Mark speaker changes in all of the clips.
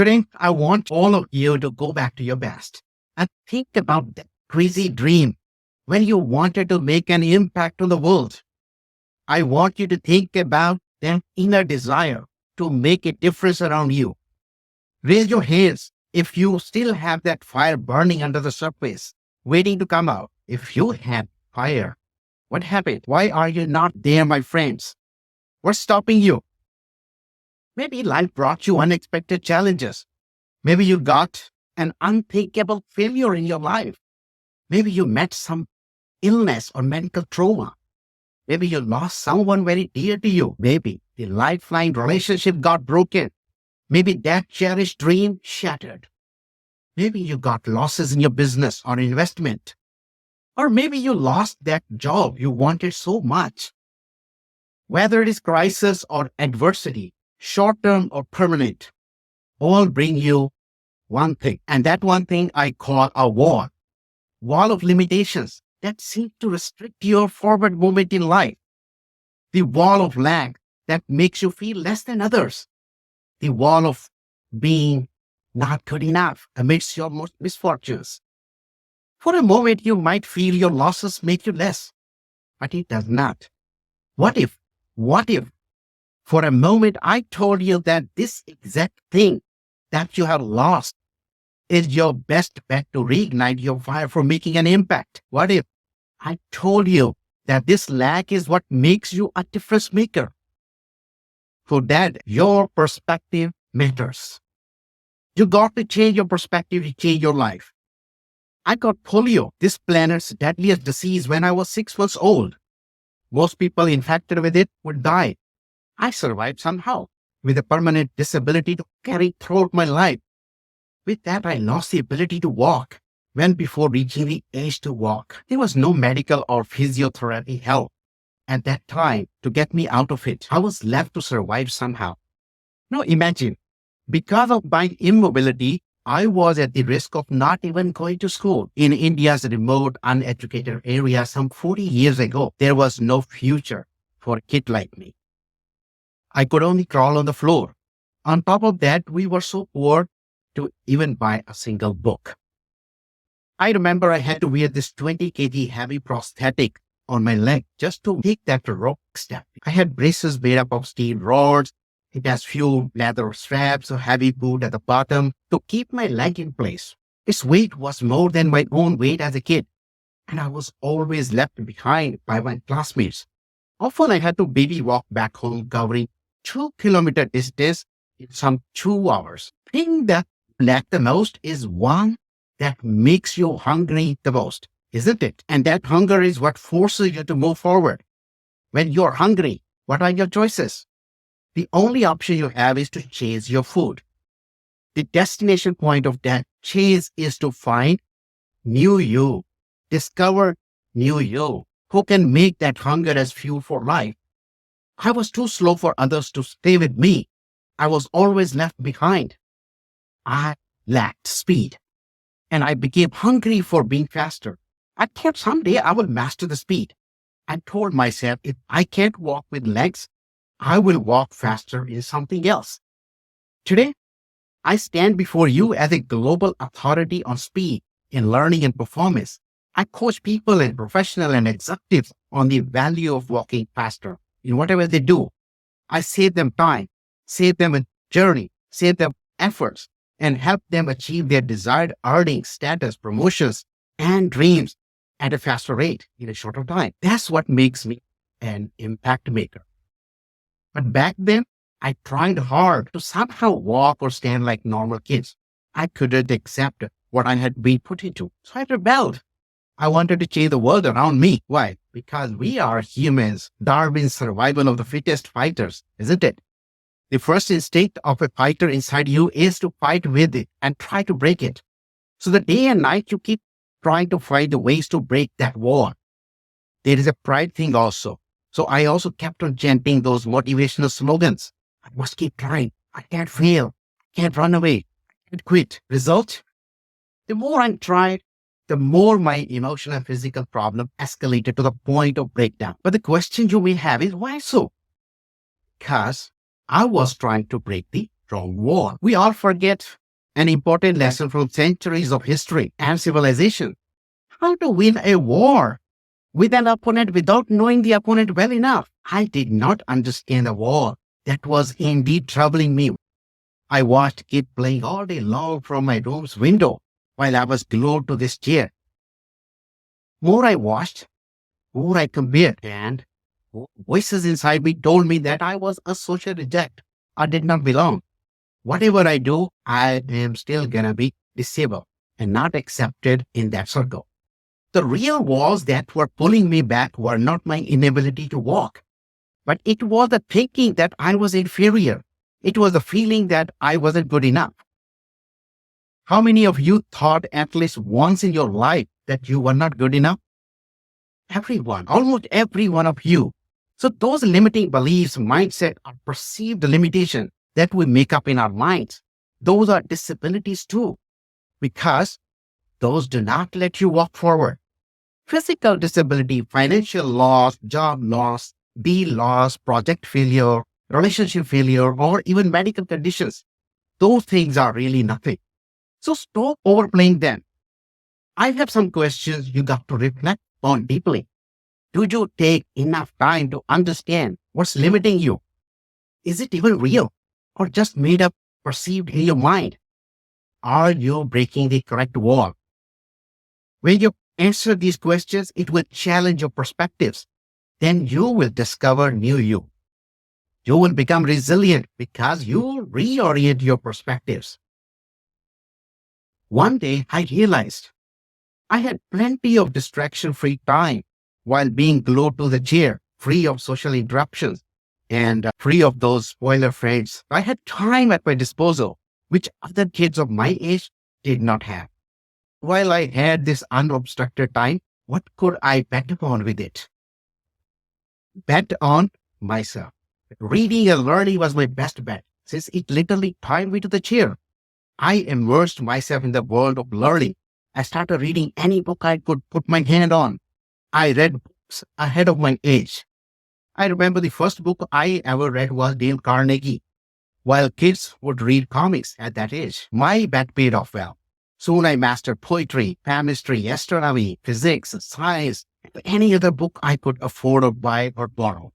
Speaker 1: Today, I want all of you to go back to your best and think about that crazy dream when you wanted to make an impact on the world. I want you to think about that inner desire to make a difference around you. Raise your hands if you still have that fire burning under the surface, waiting to come out. If you have fire, what happened? Why are you not there, my friends? What's stopping you? Maybe life brought you unexpected challenges. Maybe you got an unthinkable failure in your life. Maybe you met some illness or medical trauma. Maybe you lost someone very dear to you. Maybe the lifeline relationship got broken. Maybe that cherished dream shattered. Maybe you got losses in your business or investment. Or maybe you lost that job you wanted so much. Whether it is crisis or adversity, short-term or permanent, all bring you one thing. And that one thing I call a wall. Wall of limitations that seem to restrict your forward movement in life. The wall of lack that makes you feel less than others. The wall of being not good enough amidst your misfortunes. For a moment, you might feel your losses make you less, but it does not. What if for a moment I told you that this exact thing that you have lost is your best bet to reignite your fire for making an impact? What if I told you that this lack is what makes you a difference maker? For that, your perspective matters. You got to change your perspective to change your life. I got polio, this planet's deadliest disease, when I was 6 months old. Most people infected with it would die. I survived somehow, with a permanent disability to carry throughout my life. With that, I lost the ability to walk. When before reaching the age to walk, there was no medical or physiotherapy help at that time to get me out of it. I was left to survive somehow. Now imagine, because of my immobility, I was at the risk of not even going to school. In India's remote, uneducated area some 40 years ago, there was no future for a kid like me. I could only crawl on the floor. On top of that, we were so poor to even buy a single book. I remember I had to wear this 20 kg heavy prosthetic on my leg just to take that rope step. I had braces made up of steel rods. It has few leather straps, a heavy boot at the bottom to keep my leg in place. Its weight was more than my own weight as a kid, and I was always left behind by my classmates. Often I had to baby walk back home covering 2-kilometer distance in some 2 hours. The thing that lack the most is one that makes you hungry the most, isn't it? And that hunger is what forces you to move forward. When you're hungry, what are your choices? The only option you have is to chase your food. The destination point of that chase is to find new you, discover new you, who can make that hunger as fuel for life. I was too slow for others to stay with me. I was always left behind. I lacked speed, and I became hungry for being faster. I thought someday I will master the speed. I told myself, if I can't walk with legs, I will walk faster in something else. Today, I stand before you as a global authority on speed in learning and performance. I coach people and professionals and executives on the value of walking faster in whatever they do. I save them time, save them a journey, save them efforts, and help them achieve their desired earnings, status, promotions, and dreams at a faster rate in a shorter time. That's what makes me an impact maker. But back then, I tried hard to somehow walk or stand like normal kids. I couldn't accept what I had been put into, so I rebelled. I wanted to change the world around me. Why? Because we are humans. Darwin's survival of the fittest fighters, isn't it? The first instinct of a fighter inside you is to fight with it and try to break it. So the day and night you keep trying to find the ways to break that wall. There is a pride thing also. So I also kept on chanting those motivational slogans. I must keep trying. I can't fail. I can't run away. I can't quit. Result? The more I tried, the more my emotional and physical problem escalated to the point of breakdown. But the question you may have is, why so? Because I was trying to break the from war. We all forget an important lesson from centuries of history and civilization. How to win a war with an opponent without knowing the opponent well enough. I did not understand the war that was indeed troubling me. I watched kids playing all day long from my room's window while I was glued to this chair. More I watched, more I compared, and voices inside me told me that I was a social reject. I did not belong. Whatever I do, I am still gonna be disabled and not accepted in that circle. The real walls that were pulling me back were not my inability to walk, but it was the thinking that I was inferior. It was the feeling that I wasn't good enough. How many of you thought at least once in your life that you were not good enough? Everyone, almost every one of you. So those limiting beliefs, mindset, or perceived limitation that we make up in our minds, those are disabilities too, because those do not let you walk forward. Physical disability, financial loss, job loss, deal loss, project failure, relationship failure, or even medical conditions, those things are really nothing. So stop overplaying them. I have some questions you got to reflect on deeply. Do you take enough time to understand what's limiting you? Is it even real or just made up, perceived in your mind? Are you breaking the correct wall? When you answer these questions, it will challenge your perspectives. Then you will discover new you. You will become resilient because you reorient your perspectives. One day I realized I had plenty of distraction-free time while being glued to the chair, free of social interruptions and free of those spoiler friends. I had time at my disposal, which other kids of my age did not have. While I had this unobstructed time, what could I bet upon with it? Bet on myself. Reading and learning was my best bet, since it literally tied me to the chair. I immersed myself in the world of learning. I started reading any book I could put my hand on. I read books ahead of my age. I remember the first book I ever read was Dale Carnegie. While kids would read comics at that age, my bet paid off well. Soon I mastered poetry, chemistry, astronomy, physics, science, and any other book I could afford or buy or borrow.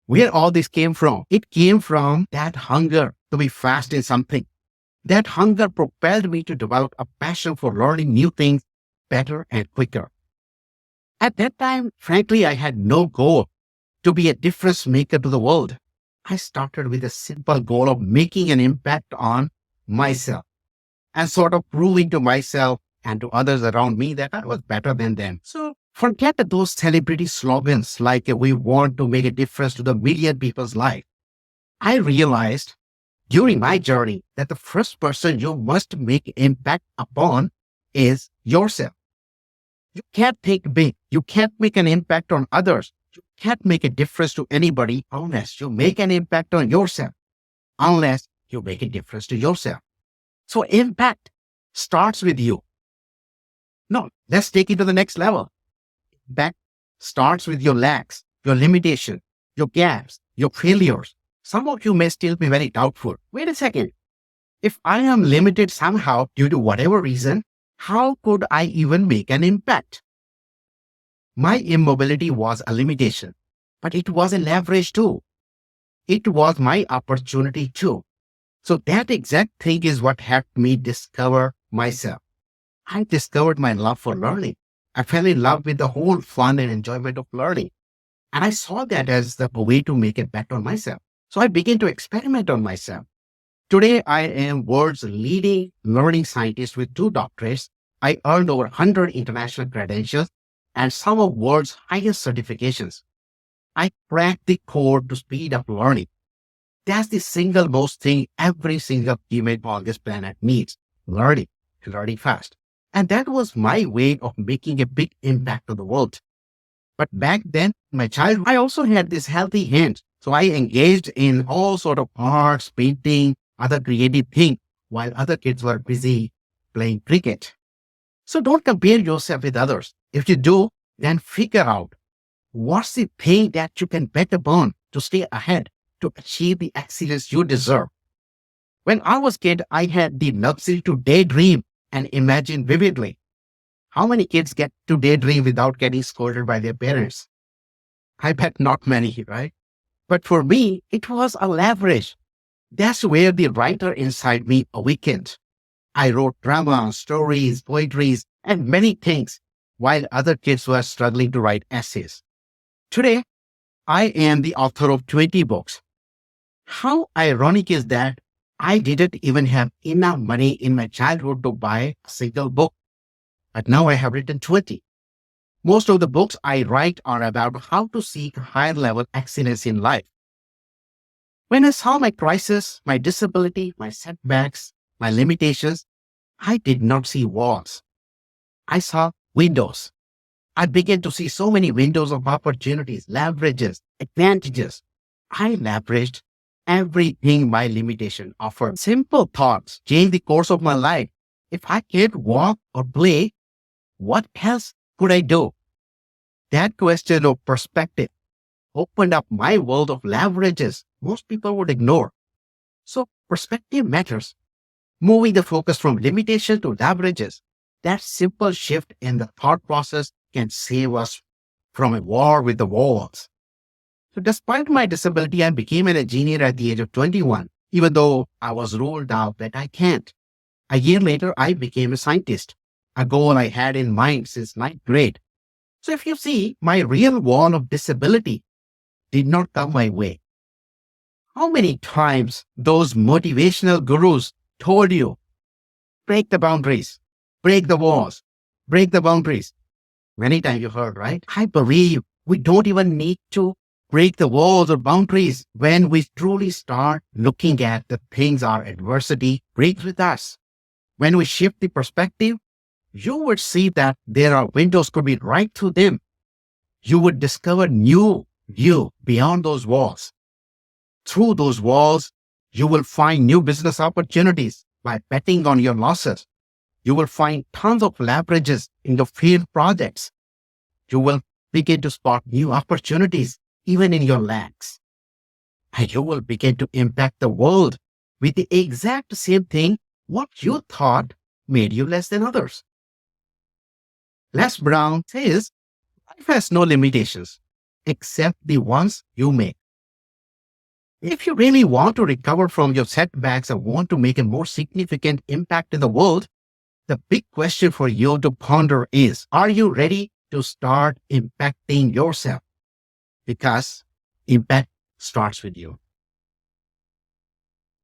Speaker 1: Where all this came from? It came from that hunger to be fast in something. That hunger propelled me to develop a passion for learning new things better and quicker. At that time, frankly, I had no goal to be a difference maker to the world. I started with a simple goal of making an impact on myself and sort of proving to myself and to others around me that I was better than them. So forget those celebrity slogans like we want to make a difference to the million people's life. I realized during my journey that the first person you must make impact upon is yourself. You can't think big. You can't make an impact on others. You can't make a difference to anybody unless you make an impact on yourself, unless you make a difference to yourself. So impact starts with you. No, let's take it to the next level. Impact starts with your lacks, your limitations, your gaps, your failures. Some of you may still be very doubtful. Wait a second. If I am limited somehow due to whatever reason, how could I even make an impact? My immobility was a limitation, but it was a leverage too. It was my opportunity too. So that exact thing is what helped me discover myself. I discovered my love for learning. I fell in love with the whole fun and enjoyment of learning. And I saw that as the way to make a bet on myself. So I began to experiment on myself. Today, I am world's leading learning scientist with 2 doctorates. I earned over 100 international credentials and some of world's highest certifications. I cracked the code to speed up learning. That's the single most thing every single human on this planet needs. Learning fast. And that was my way of making a big impact on the world. But back then, in my childhood, I also had this healthy hand. So I engaged in all sort of arts, painting, other creative things, while other kids were busy playing cricket. So don't compare yourself with others. If you do, then figure out what's the thing that you can bet upon to stay ahead, to achieve the excellence you deserve. When I was kid, I had the luxury to daydream and imagine vividly. How many kids get to daydream without getting scolded by their parents? I bet not many, right? But for me, it was a leverage. That's where the writer inside me awakened. I wrote drama, stories, poetries, and many things while other kids were struggling to write essays. Today, I am the author of 20 books. How ironic is that I didn't even have enough money in my childhood to buy a single book, but now I have written 20. Most of the books I write are about how to seek higher level excellence in life. When I saw my crisis, my disability, my setbacks, my limitations, I did not see walls. I saw windows. I began to see so many windows of opportunities, leverages, advantages. I leveraged everything my limitation offered. Simple thoughts changed the course of my life. If I can't walk or play, what else could I do? That question of perspective opened up my world of leverages most people would ignore. So perspective matters. Moving the focus from limitation to leverages. That simple shift in the thought process can save us from a war with the walls. So despite my disability, I became an engineer at the age of 21, even though I was ruled out that I can't. A year later, I became a scientist, a goal I had in mind since ninth grade. So if you see, my real wall of disability did not come my way. How many times those motivational gurus told you, break the boundaries, break the walls, break the boundaries? Many times you heard, right? I believe we don't even need to break the walls or boundaries when we truly start looking at the things our adversity brings with us. When we shift the perspective, you would see that there are windows could be right through them. You would discover new view beyond those walls. Through those walls, you will find new business opportunities by betting on your losses. You will find tons of leverages in the field projects. You will begin to spot new opportunities even in your lacks. And you will begin to impact the world with the exact same thing what you thought made you less than others. Les Brown says, life has no limitations except the ones you make. If you really want to recover from your setbacks and want to make a more significant impact in the world, the big question for you to ponder is, are you ready to start impacting yourself? Because impact starts with you.